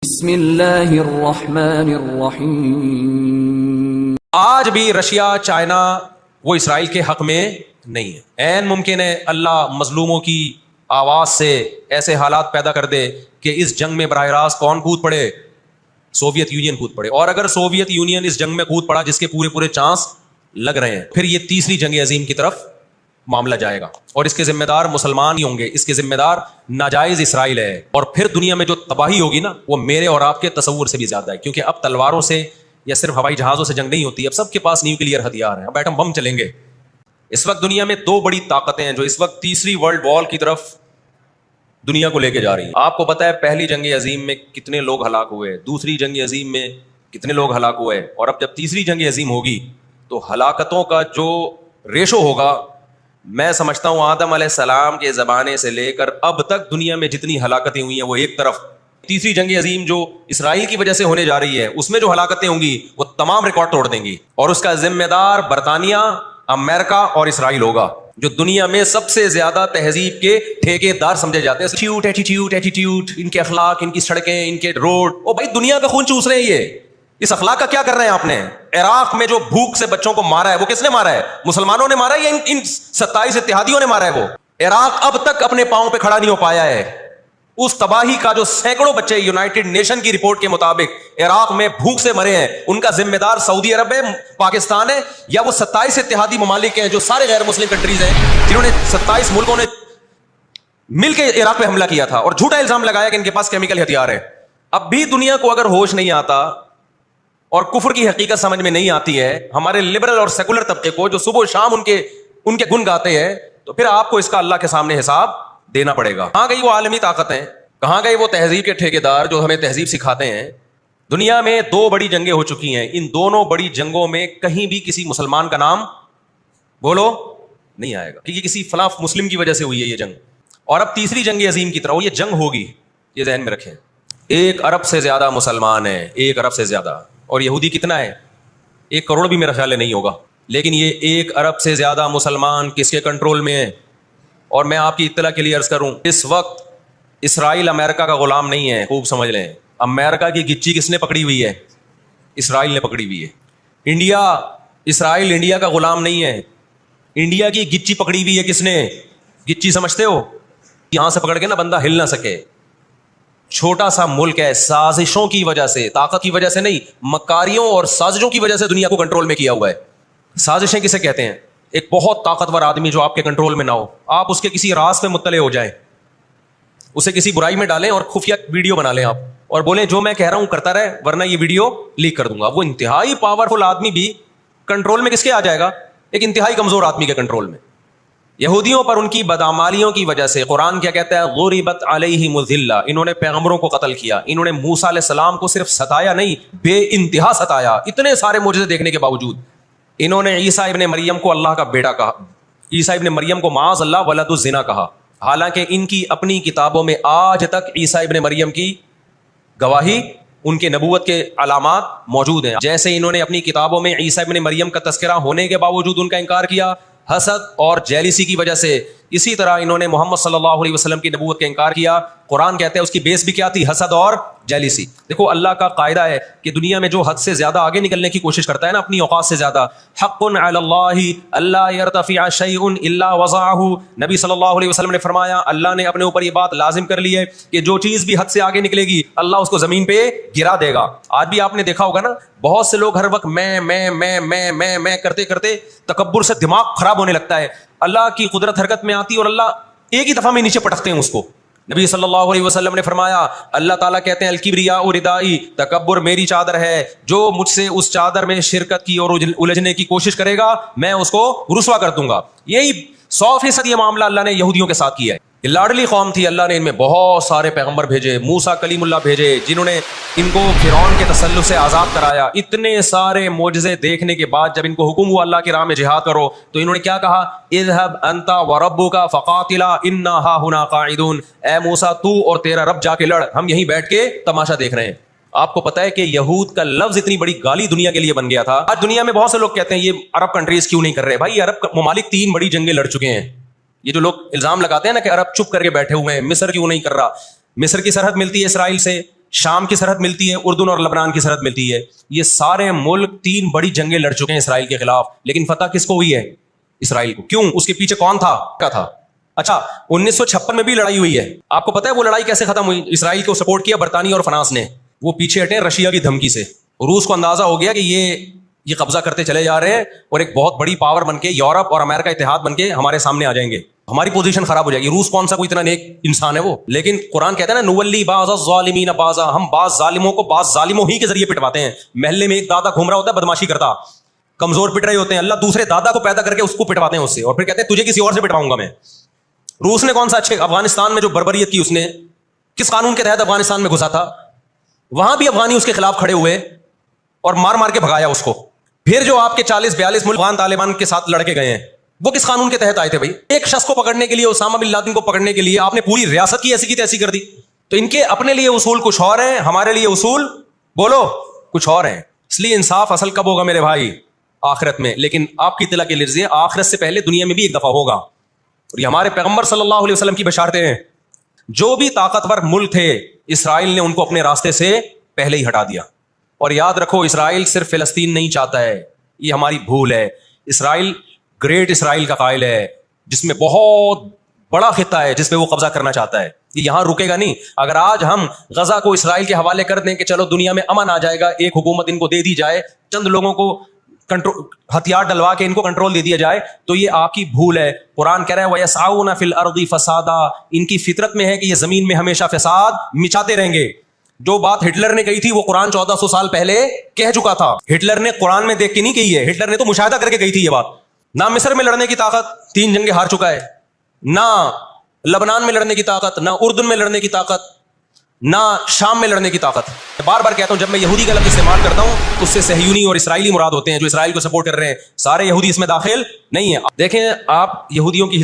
بسم اللہ الرحمن الرحیم۔ آج بھی رشیا چائنا وہ اسرائیل کے حق میں نہیں ہے۔ عین ممکن ہے اللہ مظلوموں کی آواز سے ایسے حالات پیدا کر دے کہ اس جنگ میں براہ راست کون کود پڑے؟ سوویت یونین کود پڑے۔ اور اگر سوویت یونین اس جنگ میں کود پڑا جس کے پورے چانس لگ رہے ہیں، پھر یہ تیسری جنگ عظیم کی طرف معاملہ جائے گا اور اس کے ذمہ دار مسلمان ہی ہوں گے، اس کے ذمہ دار ناجائز اسرائیل ہے۔ اور پھر دنیا میں جو تباہی ہوگی نا، وہ میرے اور آپ کے تصور سے بھی زیادہ ہے، کیونکہ اب تلواروں سے یا صرف ہوائی جہازوں سے جنگ نہیں ہوتی، اب سب کے پاس نیوکلیئر ہتھیار ہیں، اب ایٹم بم چلیں گے۔ اس وقت دنیا میں دو بڑی طاقتیں ہیں جو اس وقت تیسری ورلڈ وار کی طرف دنیا کو لے کے جا رہی ہیں۔ آپ کو پتہ ہے پہلی جنگ عظیم میں کتنے لوگ ہلاک ہوئے، دوسری جنگ عظیم میں کتنے لوگ ہلاک ہوئے، اور اب جب تیسری جنگ عظیم ہوگی تو ہلاکتوں کا جو ریشو ہوگا، میں سمجھتا ہوں آدم علیہ السلام کے زمانے سے لے کر اب تک دنیا میں جتنی ہلاکتیں ہوئی ہیں وہ ایک طرف، تیسری جنگ عظیم جو اسرائیل کی وجہ سے ہونے جا رہی ہے اس میں جو ہلاکتیں ہوں گی وہ تمام ریکارڈ توڑ دیں گی، اور اس کا ذمہ دار برطانیہ، امریکہ اور اسرائیل ہوگا، جو دنیا میں سب سے زیادہ تہذیب کے ٹھیکے دار سمجھے جاتے ہیں۔ ایٹیٹیوڈ، ان کے اخلاق، ان کی سڑکیں، ان کے روڈ، او بھائی دنیا کا خون چوس رہے ہیں یہ، اس اخلاق کا کیا کر رہے ہیں آپ نے؟ عراق میں جو بھوک سے بچوں کو مارا ہے وہ کس نے مارا ہے؟ مسلمانوں نے مارا ہے یا ان 27 اتحادیوں نے مارا ہے؟ وہ عراق اب تک اپنے پاؤں پہ کھڑا نہیں ہو پایا ہے۔ اس تباہی کا جو سینکڑوں بچے یونائٹڈ نیشن کی رپورٹ کے مطابق عراق میں بھوک سے مرے ہیں، ان کا ذمہ دار سعودی عرب ہے، پاکستان ہے، یا وہ 27 اتحادی ممالک ہیں جو سارے غیر مسلم کنٹریز ہیں جنہوں نے 27 ملکوں نے مل کے عراق پہ حملہ کیا تھا اور جھوٹا الزام لگایا کہ ان کے پاس کیمیکل ہتھیار ہے۔ اب بھی دنیا کو اگر ہوش نہیں آتا اور کفر کی حقیقت سمجھ میں نہیں آتی ہے، ہمارے لبرل اور سیکولر طبقے کو جو صبح و شام ان کے گن گاتے ہیں، تو پھر آپ کو اس کا اللہ کے سامنے حساب دینا پڑے گا۔ کہاں گئی وہ عالمی طاقتیں؟ کہاں گئے وہ تہذیب کے ٹھیکیدار جو ہمیں تہذیب سکھاتے ہیں؟ دنیا میں دو بڑی جنگیں ہو چکی ہیں، ان دونوں بڑی جنگوں میں کہیں بھی کسی مسلمان کا نام بولو نہیں آئے گا، کیونکہ کسی فلاں مسلم کی وجہ سے ہوئی ہے یہ جنگ۔ اور اب تیسری جنگ عظیم کی طرح یہ جنگ ہوگی، یہ ذہن میں رکھیں۔ 1 ارب سے زیادہ مسلمان ہیں، 1 ارب سے زیادہ، اور یہودی کتنا ہے؟ 1 کروڑ بھی میرا خیال ہے نہیں ہوگا، لیکن یہ 1 ارب سے زیادہ مسلمان کس کے کنٹرول میں ہیں؟ اور میں آپ کی اطلاع کے لیے عرض کروں، اس وقت اسرائیل امریکہ کا غلام نہیں ہے، خوب سمجھ لیں۔ امریکہ کی گچی کس نے پکڑی ہوئی ہے؟ اسرائیل نے پکڑی ہوئی ہے۔ اسرائیل انڈیا کا غلام نہیں ہے، انڈیا کی گچی پکڑی ہوئی ہے کس نے؟ گچی سمجھتے ہو؟ یہاں سے پکڑ کے نا بندہ ہل نہ سکے، چھوٹا سا ملک ہے، سازشوں کی وجہ سے، طاقت کی وجہ سے نہیں، مکاریوں اور سازشوں کی وجہ سے دنیا کو کنٹرول میں کیا ہوا ہے۔ سازشیں کسے کہتے ہیں؟ ایک بہت طاقتور آدمی جو آپ کے کنٹرول میں نہ ہو، آپ اس کے کسی راز پہ مطلع ہو جائیں، اسے کسی برائی میں ڈالیں اور خفیہ ویڈیو بنا لیں آپ، اور بولیں جو میں کہہ رہا ہوں کرتا رہے ورنہ یہ ویڈیو لیک کر دوں گا۔ وہ انتہائی پاورفل آدمی بھی کنٹرول میں کس کے آ جائے گا؟ ایک انتہائی کمزور آدمی کے کنٹرول میں۔ یہودیوں پر ان کی بدعمالیوں کی وجہ سے قرآن کیا کہتا ہے؟ غربت علیہم الذلہ، انہوں نے پیغمبروں کو قتل کیا، انہوں نے موسیٰ علیہ السلام کو صرف ستایا نہیں، بے انتہا ستایا، اتنے سارے معجزے دیکھنے کے باوجود انہوں نے عیسیٰ ابن مریم کو اللہ کا بیٹا کہا، عیسیٰ ابن مریم کو معاذ اللہ ولد الزنا کہا، حالانکہ ان کی اپنی کتابوں میں آج تک عیسیٰ ابن مریم کی گواہی، ان کے نبوت کے علامات موجود ہیں۔ جیسے انہوں نے اپنی کتابوں میں عیسیٰ ابن مریم کا تذکرہ ہونے کے باوجود ان کا انکار کیا حسد اور جیلیسی کی وجہ سے، اسی طرح انہوں نے محمد صلی اللہ علیہ وسلم کی نبوت کا انکار کیا۔ قرآن کہتا ہے اس کی بیس بھی کیا تھی؟ حسد اور جیلیسی۔ دیکھو اللہ کا قاعدہ ہے کہ دنیا میں جو حد سے زیادہ آگے نکلنے کی کوشش کرتا ہے نا اپنی اوقات سے زیادہ، حق علی اللہ الا یرتفع شیء الا وضعہ، نبی صلی اللہ علیہ وسلم نے فرمایا اللہ نے اپنے اوپر یہ بات لازم کر لی ہے کہ جو چیز بھی حد سے آگے نکلے گی اللہ اس کو زمین پہ گرا دے گا۔ آج بھی آپ نے دیکھا ہوگا نا، بہت سے لوگ ہر وقت میں کرتے کرتے تکبر سے دماغ خراب ہونے لگتا ہے، اللہ کی قدرت حرکت میں آتی اور اللہ ایک ہی دفعہ میں نیچے پٹکتے ہیں اس کو۔ نبی صلی اللہ علیہ وسلم نے فرمایا اللہ تعالیٰ کہتے ہیں الکبریاء ردائی، تکبر میری چادر ہے، جو مجھ سے اس چادر میں شرکت کی اور الجھنے کی کوشش کرے گا میں اس کو رسوا کر دوں گا۔ یہی 100% یہ معاملہ اللہ نے یہودیوں کے ساتھ کیا ہے۔ یہ لاڈلی قوم تھی، اللہ نے ان میں بہت سارے پیغمبر بھیجے، موسیٰ کلیم اللہ بھیجے جنہوں نے ان کو فرعون کے تسلط سے آزاد کرایا۔ اتنے سارے معجزے دیکھنے کے بعد جب ان کو حکم ہوا اللہ کی راہ میں جہاد کرو تو انہوں نے کیا کہا؟ اذهب انت وربک فقاتلا انا ہاہنا قاعدون، اے موسیٰ تو اور تیرا رب جا کے لڑ، ہم یہیں بیٹھ کے تماشا دیکھ رہے ہیں۔ آپ کو پتا ہے کہ یہود کا لفظ اتنی بڑی گالی دنیا کے لیے بن گیا تھا۔ آج دنیا میں بہت سے لوگ کہتے ہیں یہ عرب کنٹریز کیوں نہیں کر رہے؟ بھائی عرب ممالک 3 بڑی جنگیں لڑ چکے ہیں۔ یہ جو لوگ الزام لگاتے ہیں نا کہ عرب چپ کر کے بیٹھے ہوئے ہیں، مصر کیوں نہیں کر رہا؟ مصر کی سرحد ملتی ہے اسرائیل سے، شام کی سرحد ملتی ہے, اردن اور لبنان کی سرحد ملتی ہے. یہ سارے ملک 3 بڑی جنگیں لڑ چکے ہیں اسرائیل کے خلاف, لیکن فتح کس کو ہوئی ہے؟ اسرائیل کو. کیوں؟ اس کے پیچھے کون تھا؟ کیا تھا؟ اچھا 1956 میں بھی لڑائی ہوئی ہے. آپ کو پتا ہے وہ لڑائی کیسے ختم ہوئی؟ اسرائیل کو سپورٹ کیا برطانیہ اور فرانس نے. وہ پیچھے ہٹے رشیا کی دھمکی سے. روس کو اندازہ ہو گیا کہ یہ قبضہ کرتے چلے جا رہے ہیں اور ایک بہت بڑی پاور بن کے یورپ اور امریکہ اتحاد بن کے ہمارے سامنے آ جائیں گے, ہماری پوزیشن خراب ہو جائے گی. روس کون سا کوئی اتنا نیک انسان ہے وہ؟ لیکن قرآن کہتا ہے نا نولی بعض الظالمین بعضا, ہم بعض ظالموں کو بعض ظالموں ہی کے ذریعے پٹواتے ہیں. محلے میں ایک دادا گھوم رہا ہوتا ہے بدماشی کرتا, کمزور پٹ رہے ہوتے ہیں, اللہ دوسرے دادا کو پیدا کر کے اس کو پٹواتے ہیں اس سے, اور پھر کہتے ہیں تجھے کسی اور سے پٹواؤں گا میں. روس نے کون سا اچھے افغانستان میں جو بربریت کی اس نے کس قانون کے تحت افغانستان میں گھسا تھا؟ وہاں بھی افغانی اس کے خلاف کھڑے ہوئے اور مار مار کے بھگایا اس کو. پھر جو آپ کے 40-42 ملک افغان طالبان کے ساتھ لڑ کے گئے ہیں وہ کس قانون کے تحت آئے تھے بھائی؟ ایک شخص کو پکڑنے کے لیے, اسامہ بن لادن کو پکڑنے کے لیے آپ نے پوری ریاست کی ایسی کی تیسی کر دی. تو ان کے اپنے لیے اصول کچھ اور ہیں, ہمارے لیے اصول بولو کچھ اور ہیں. اس لیے انصاف اصل کب ہوگا میرے بھائی؟ آخرت میں. لیکن آپ کی اطلاع کے لیے آخرت سے پہلے دنیا میں بھی ایک دفعہ ہوگا, اور یہ ہمارے پیغمبر صلی اللہ علیہ وسلم کی بشارتیں ہیں. جو بھی طاقتور ملک تھے اسرائیل نے ان کو اپنے راستے سے پہلے ہی ہٹا دیا. اور یاد رکھو اسرائیل صرف فلسطین نہیں چاہتا ہے, یہ ہماری بھول ہے. اسرائیل گریٹ اسرائیل کا قائل ہے جس میں بہت بڑا خطہ ہے جس پہ وہ قبضہ کرنا چاہتا ہے. یہ یہاں رکے گا نہیں. اگر آج ہم غزہ کو اسرائیل کے حوالے کر دیں کہ چلو دنیا میں امن آ جائے گا, ایک حکومت ان کو دے دی جائے, چند لوگوں کو ہتھیار ڈلوا کے ان کو کنٹرول دے دیا جائے, تو یہ آپ کی بھول ہے. قرآن کہہ رہا ہے وَيَسْعَوْنَ فِي الْأَرْضِ فَسَادًا, ان کی فطرت میں ہے کہ یہ زمین میں ہمیشہ فساد مچاتے رہیں گے. جو بات ہٹلر نے کہی تھی وہ قرآن 1400 سال پہلے کہہ چکا تھا. ہٹلر نے قرآن میں دیکھ کے نہیں کہی ہے, ہٹلر نے تو مشاہدہ کر کے کہی تھی یہ بات. نہ مصر میں لڑنے کی طاقت, 3 جنگیں ہار چکا ہے, نہ لبنان میں لڑنے کی طاقت, نہ اردن میں لڑنے کی طاقت, نہ شام میں لڑنے کی طاقت. بار بار کہتا ہوں جب میں یہودی کا لفظ استعمال کرتا ہوں تو اس سے صہیونی اور اسرائیلی مراد ہوتے ہیں جو اسرائیل کو سپورٹ کر رہے ہیں. سارے یہودی اس میں داخل نہیں ہیں. دیکھیں آپ یہودیوں کی